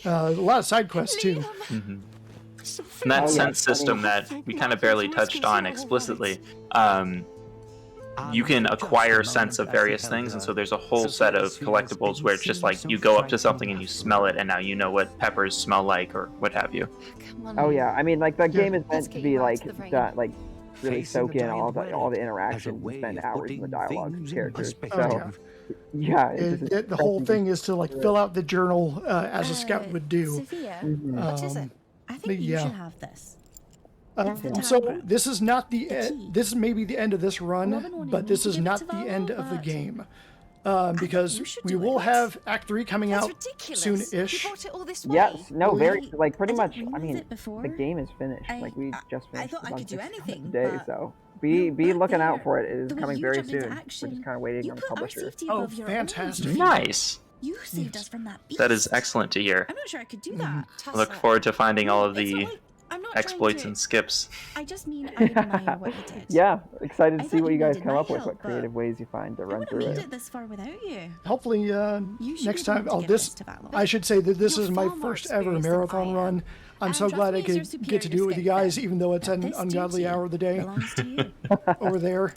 a lot of side quests too. And that Oh, yeah. sense system that we kind of barely touched on explicitly, you can acquire scents of various things, and so there's a whole set of collectibles where it's just like you go up to something and you smell it, and now you know what peppers smell like or what have you. Oh yeah, I mean, like, the game is meant to be like Let's get you done, like really soak in all the interactions and spend hours in the dialogue with characters. So yeah, The whole thing is to like fill out the journal as a scout would do. Sophia, Mhm. what is it? I think you yeah. should have this. So this is not the this may be the end of this run, Robin wanted but me this to is give it not to the Val, end of the but game. you Because should we do will it. have Act 3 coming That's out ridiculous. soon-ish. You brought it all this way. Yes, no, very I- like pretty I much. didn't I realize mean, it before. the game is finished. Like we just I finished thought I the could do month anything, today, but so no, be back looking out there, for it. It is the way coming you very jumped into soon. We're action, just kind of waiting you on the put our publisher. safety Oh, above your own. fantastic. Nice. You saved us from that beast. That is excellent to hear. I'm not sure I could do that. I look forward to finding all of It's not the like- I'm not exploits trying and to, skips. I just mean I admire what you did. Yeah, excited to I see thought what you you guys needed come my up with. help, What creative ways you find to I run wouldn't through have made it. it this far without you. Hopefully You should next be the one time. to Oh, give this this to Valor. I should say that this You're is my far more first ever experienced than marathon I am. run. I'm And so trust glad me, I it's your could get to do it with you superior guys, skip even though it's But an this ungodly duty hour of the day belongs to you. over there.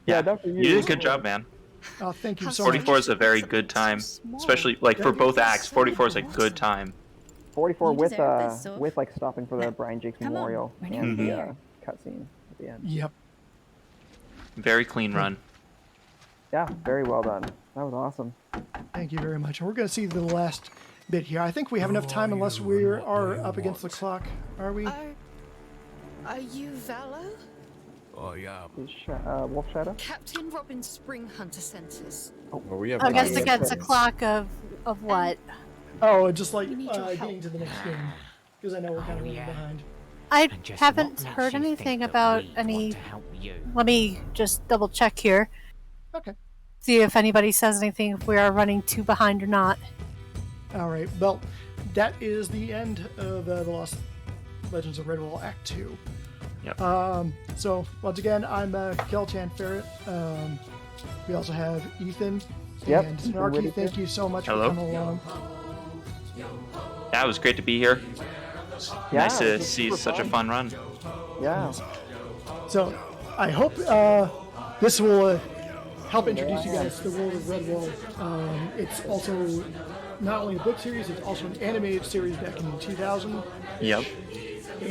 Yeah, don't You did a good job, man. Oh, thank you How so much. 44 is a very good time, especially like for both acts. 44 is a good time. 44 You with deserve this, so- with like stopping for the Now, Brian Jakes come on, memorial we're and nearly the there. cutscene at the end. Yep. Very clean run. Yeah, very well done. That was awesome. Thank you very much. And we're going to see the last bit here. I think we have enough time unless we are up against the clock. Are we? Are you Valor? Is Wolf Shadow? Captain Robin Spring Hunter Centers. I guess against a clock of what? Oh, just like We need your help. getting to the next game. Because I know we're kind of running behind. I haven't heard anything about any. Let me just double check here. Okay. See if anybody says anything if we are running too behind or not. All right. Well, that is the end of the Lost Legends of Redwall Act 2. Yep. So, once again, I'm kelchanferret. We also have Ethan Yep, and Ethan Snarky. Whitaker. Thank you so much Hello. for coming along. Yeah, it was great to be here. Yeah, Nice to this was see super such a fun run. Yeah. So, I hope this will help introduce you guys to the world of Redwall. It's also not only a book series, it's also an animated series back in 2000. Yep.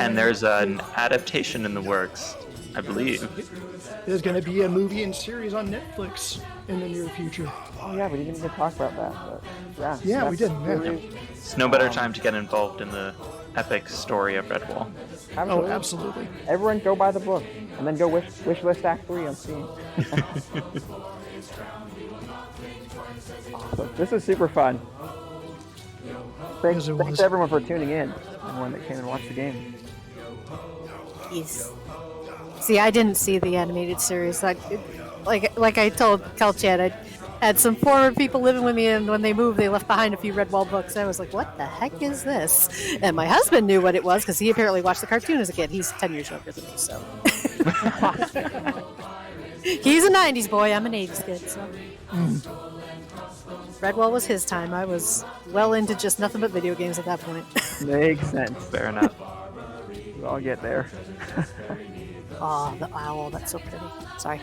And there's an adaptation in the works, I believe. There's going to be a movie and series on Netflix in the near future. Oh yeah, we didn't even talk about that. But yeah. Yeah, we that's did, yeah. really- It's no better time to get involved in the epic story of Redwall. Oh, Absolutely. absolutely. Everyone go buy the book and then go wish list Act 3 on Steam. Awesome. This is super fun. Thanks, Yes, it thanks was. to everyone for tuning in. Everyone that came and watched the game. Yes. See, I didn't see the animated series. Like I told Kelchan, I had some former people living with me, and when they moved, they left behind a few Redwall books. And I was like, "What the heck is this?" And my husband knew what it was because he apparently watched the cartoon as a kid. He's 10 years younger than me, so he's a '90s boy. I'm an '80s kid. So Redwall was his time. I was well into just nothing but video games at that point. Makes sense. Fair enough. I'll get there. Oh, the owl. That's so pretty. Sorry.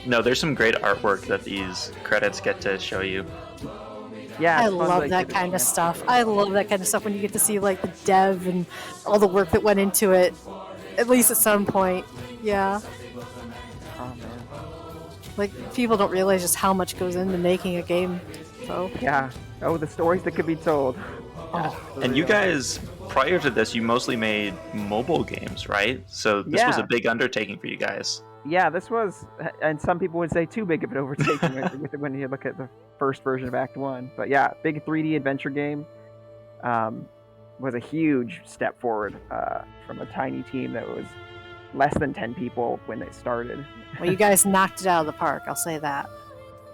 No, there's some great artwork that these credits get to show you. Yeah, I it's fun love to that get kind it. of stuff. I love that kind of stuff when you get to see like the dev and all the work that went into it, at least at some point. Yeah. Oh, man. Like people don't realize just how much goes into making a game. So Yeah. Oh, the stories that could be told. And you guys, prior to this, you mostly made mobile games, right? So this was a Yeah. big undertaking for you guys. Yeah, this was, and some people would say too big of an overtaking when you look at the first version of Act 1. But yeah, big 3D adventure game. Was a huge step forward from a tiny team that was less than 10 people when they started. well, you guys knocked it out of the park. I'll say that.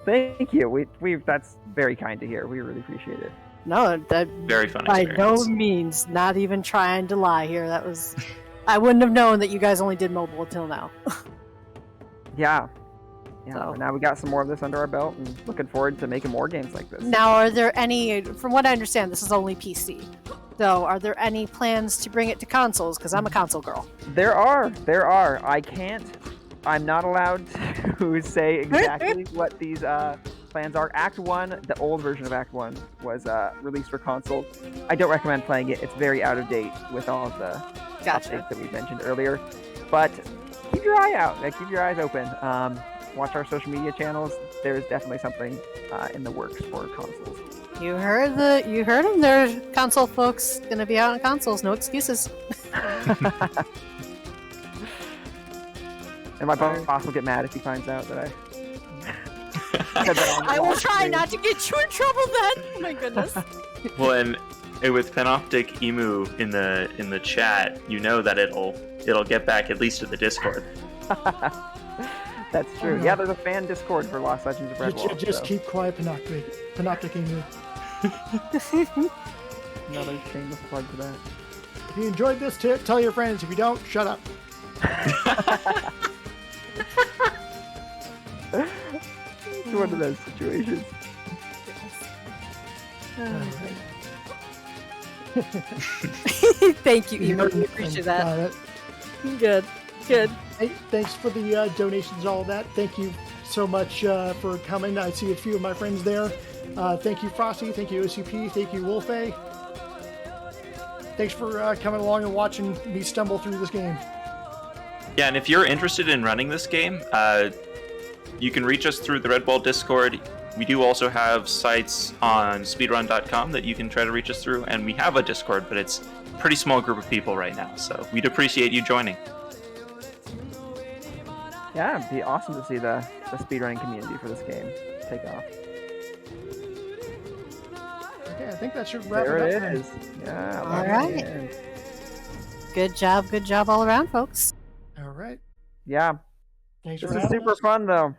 Thank you. We that's very kind to hear. We really appreciate it. No, that Very fun by experience. no means. Not even trying to lie here. That was. I wouldn't have known that you guys only did mobile until now. Yeah. Yeah. So- But now we got some more of this under our belt and looking forward to making more games like this. Now, are there any? From what I understand, this is only PC. So, are there any plans to bring it to consoles? Because I'm a console girl. There are. I can't I'm not allowed to say exactly what these plans are. Act 1, the old version of Act 1, was released for console. I don't recommend playing it. It's very out of date with all of the updates that we mentioned earlier. But keep your eye out. Keep your eyes open. Watch our social media channels. There's definitely something in the works for consoles. You heard them there, console folks. Gonna be out on consoles, no excuses. And my boss will get mad if he finds out that I will try not to get you in trouble then. Oh my goodness. Well, and with Panoptic Emu in the chat, you know that it'll get back at least to the Discord. That's true. Yeah, there's a fan Discord for Lost Legends of Redwall. Just keep quiet, Panoptic Emu. Another shameless plug for that. If you enjoyed this, tell your friends. If you don't, shut up. It's one of those situations. Thank you, Emo. We appreciate that. Good. Hey, thanks for the donations and all of that. Thank you so much for coming. I see a few of my friends there. Thank you, Frosty. Thank you, OCP. Thank you, Wolfe. Thanks for coming along and watching me stumble through this game. Yeah, and if you're interested in running this game, you can reach us through the Redwall Discord. We do also have sites on speedrun.com that you can try to reach us through, and we have a Discord, but it's a pretty small group of people right now, so we'd appreciate you joining. Yeah, it'd be awesome to see the speedrunning community for this game take off. Okay, I think that should wrap There it up. it is. Yeah. All right. Good job all around, folks. All right. Yeah. Thanks This for is having super us. fun, though.